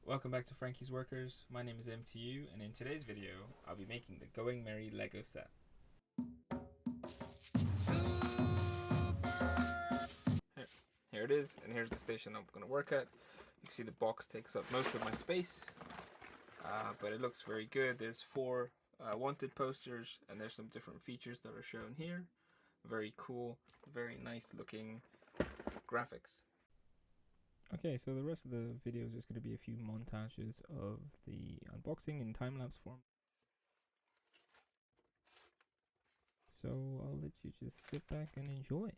Welcome back to Frankie's Workers. My name is MTU, and in today's video, I'll be making the Going Merry Lego set. Here it is, and here's the station I'm going to work at. You can see the box takes up most of my space, but it looks very good. There's 4 wanted posters, and there's some different features that are shown here. Very cool, very nice looking graphics. Okay, so the rest of the video is just going to be a few montages of the unboxing in time-lapse form. So I'll let you just sit back and enjoy.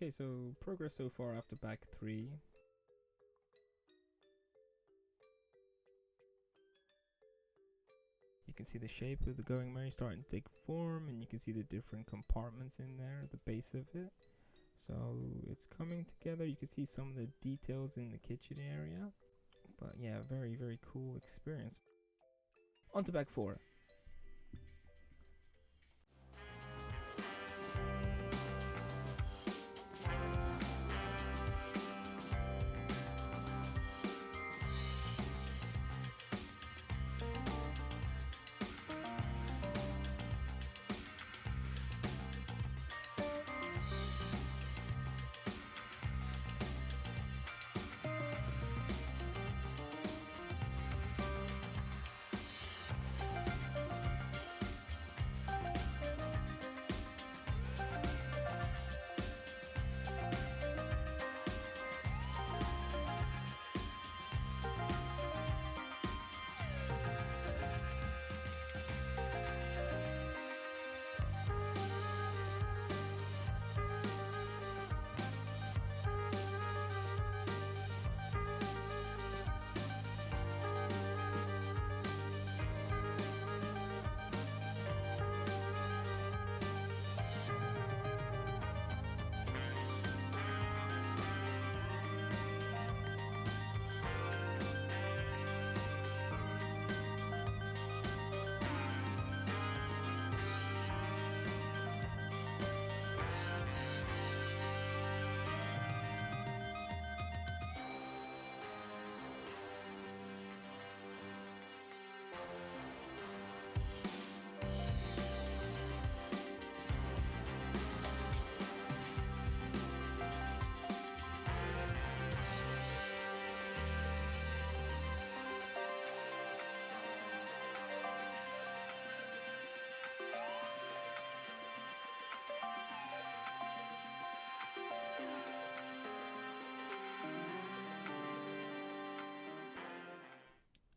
Okay, so progress so far after back 3. You can see the shape of the Going Merry starting to take form, and you can see the different compartments in there at the base of it. So it's coming together. You can see some of the details in the kitchen area. But yeah, very, very cool experience. On to back 4.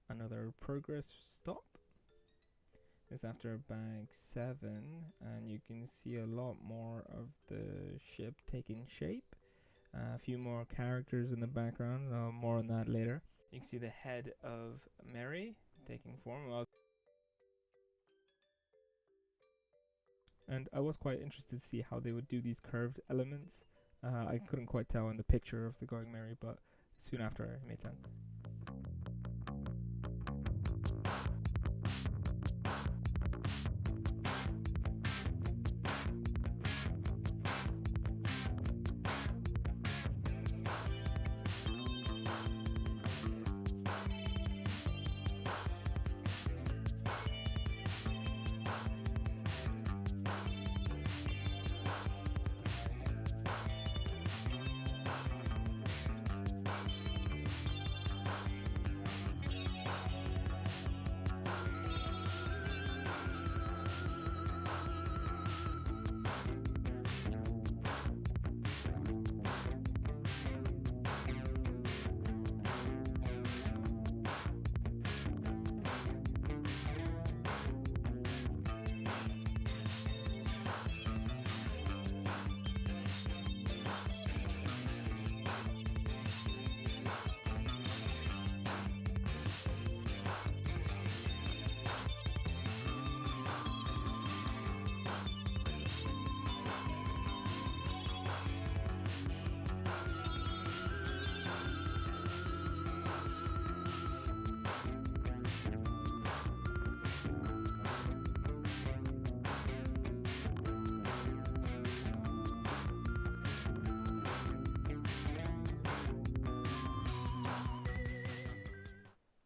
Another progress stop is after bag 7, and you can see a lot more of the ship taking shape. A few more characters in the background, more on that later. You can see the head of Merry taking form. And I was quite interested to see how they would do these curved elements. I couldn't quite tell in the picture of the Going Merry, but soon after it made sense.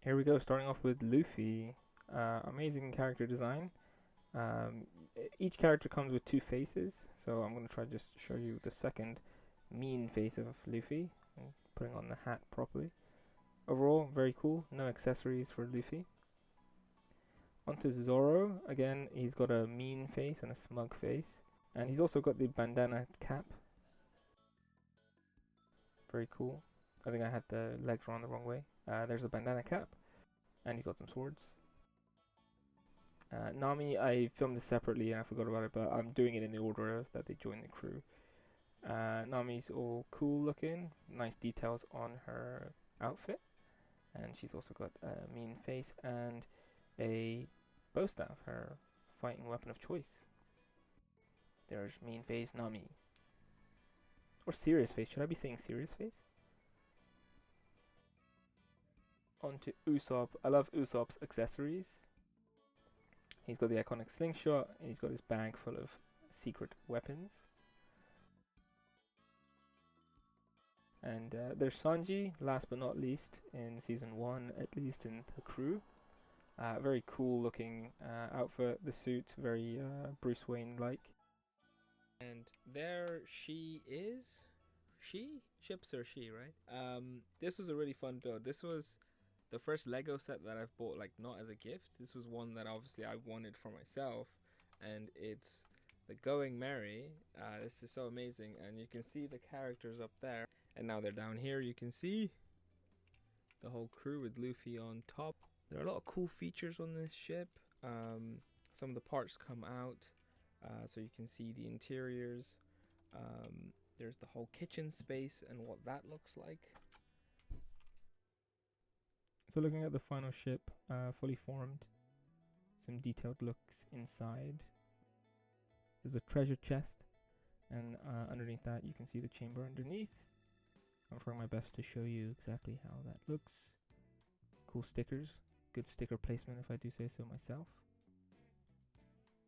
Here we go, starting off with Luffy. Amazing character design. Um, each character comes with two faces, so I'm going to try just show you the second mean face of Luffy, and putting on the hat properly. Overall, very cool. No accessories for Luffy. Onto Zoro. Again, he's got a mean face and a smug face. And he's also got the bandana cap. Very cool. I think I had the legs on the wrong way. There's a bandana cap. And he's got some swords. Nami, I filmed this separately and I forgot about it, but I'm doing it in the order that they join the crew. Nami's all cool looking. Nice details on her outfit. And she's also got a mean face and a bow staff, her fighting weapon of choice. There's mean face Nami. Or serious face. Should I be saying serious face? On to Usopp. I love Usopp's accessories. He's got the iconic slingshot. And he's got his bag full of secret weapons. And there's Sanji, last but not least, in Season 1, at least in the crew. Very cool looking outfit, the suit, very Bruce Wayne-like. And there she is. She? Ships or she, right? This was a really fun build. This was the first Lego set that I've bought, like, not as a gift. This was one that obviously I wanted for myself. And it's the Going Merry. This is so amazing. And you can see the characters up there. And now they're down here. You can see the whole crew with Luffy on top. There are a lot of cool features on this ship. Some of the parts come out, so you can see the interiors. There's the whole kitchen space and what that looks like. So looking at the final ship, fully formed. Some detailed looks inside. There's a treasure chest, and underneath that you can see the chamber underneath. I'm trying my best to show you exactly how that looks. Cool stickers. Good sticker placement if I do say so myself.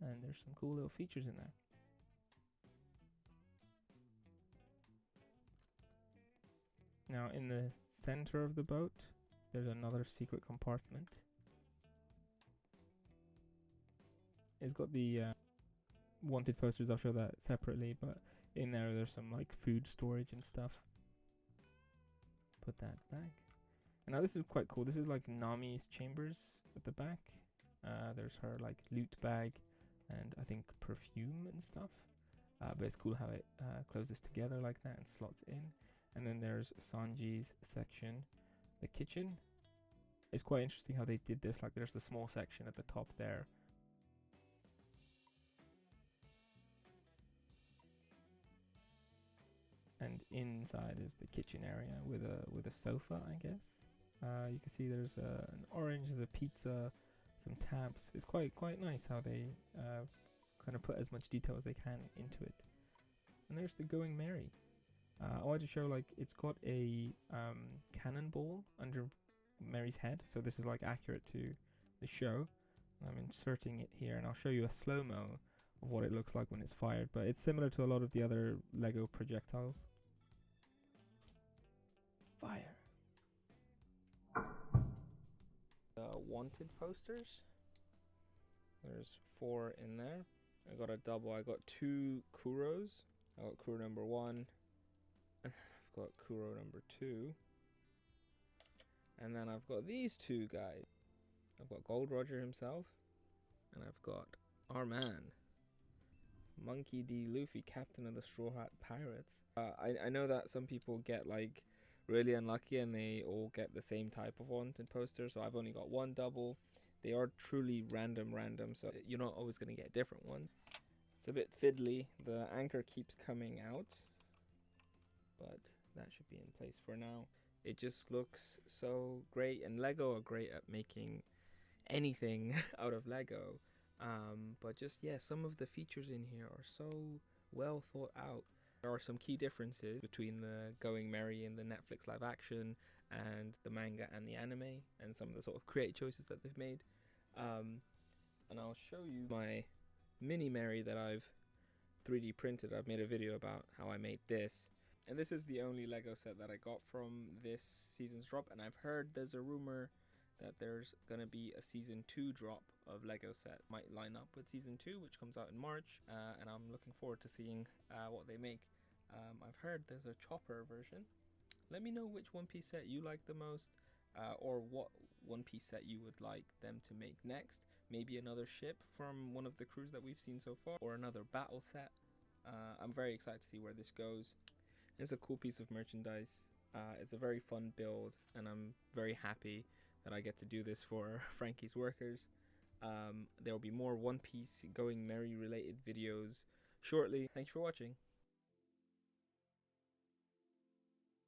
And there's some cool little features in there. Now in the center of the boat, there's another secret compartment. It's got the wanted posters, I'll show that separately, but in there there's some like food storage and stuff. Put that back. And now this is quite cool. This is like Nami's chambers at the back. There's her like loot bag and I think perfume and stuff. But it's cool how it closes together like that and slots in. And then there's Sanji's section, the kitchen. It's quite interesting how they did this. Like there's the small section at the top there. And inside is the kitchen area with a sofa, I guess. You can see there's an orange, there's a pizza, some taps. It's quite nice how they kind of put as much detail as they can into it. And there's the Going Merry. I wanted to show like it's got a cannonball under Mary's head, so this is like accurate to the show. I'm inserting it here, and I'll show you a slow-mo of what it looks like when it's fired, but it's similar to a lot of the other Lego projectiles. Fire. Wanted posters. There's 4 in there. I got a double. I got 2 Kuros. I got Kuro number 1. I've got Kuro number 2. And then I've got these 2 guys. I've got Gold Roger himself. And I've got our man, Monkey D. Luffy, captain of the Straw Hat Pirates. I know that some people get like really unlucky and they all get the same type of wanted poster, so I've only got 1 double. They are truly random, so you're not always going to get a different one. It's a bit fiddly. The anchor keeps coming out, but that should be in place for now. It just looks so great, and Lego are great at making anything out of Lego. But just, yeah, some of the features in here are so well thought out. There are some key differences between the Going Merry and the Netflix live action and the manga and the anime, and some of the sort of creative choices that they've made. And I'll show you my mini Merry that I've 3D printed. I've made a video about how I made this. And this is the only Lego set that I got from this season's drop, and I've heard there's a rumor that there's gonna be a season 2 drop of Lego sets. Might line up with season 2, which comes out in March, and I'm looking forward to seeing what they make. I've heard there's a Chopper version. Let me know which One Piece set you like the most, or what One Piece set you would like them to make next. Maybe another ship from one of the crews that we've seen so far, or another battle set. I'm very excited to see where this goes. It's a cool piece of merchandise. It's a very fun build, and I'm very happy that I get to do this for Frankie's workers. There will be more One Piece Going Merry related videos shortly. Thanks for watching.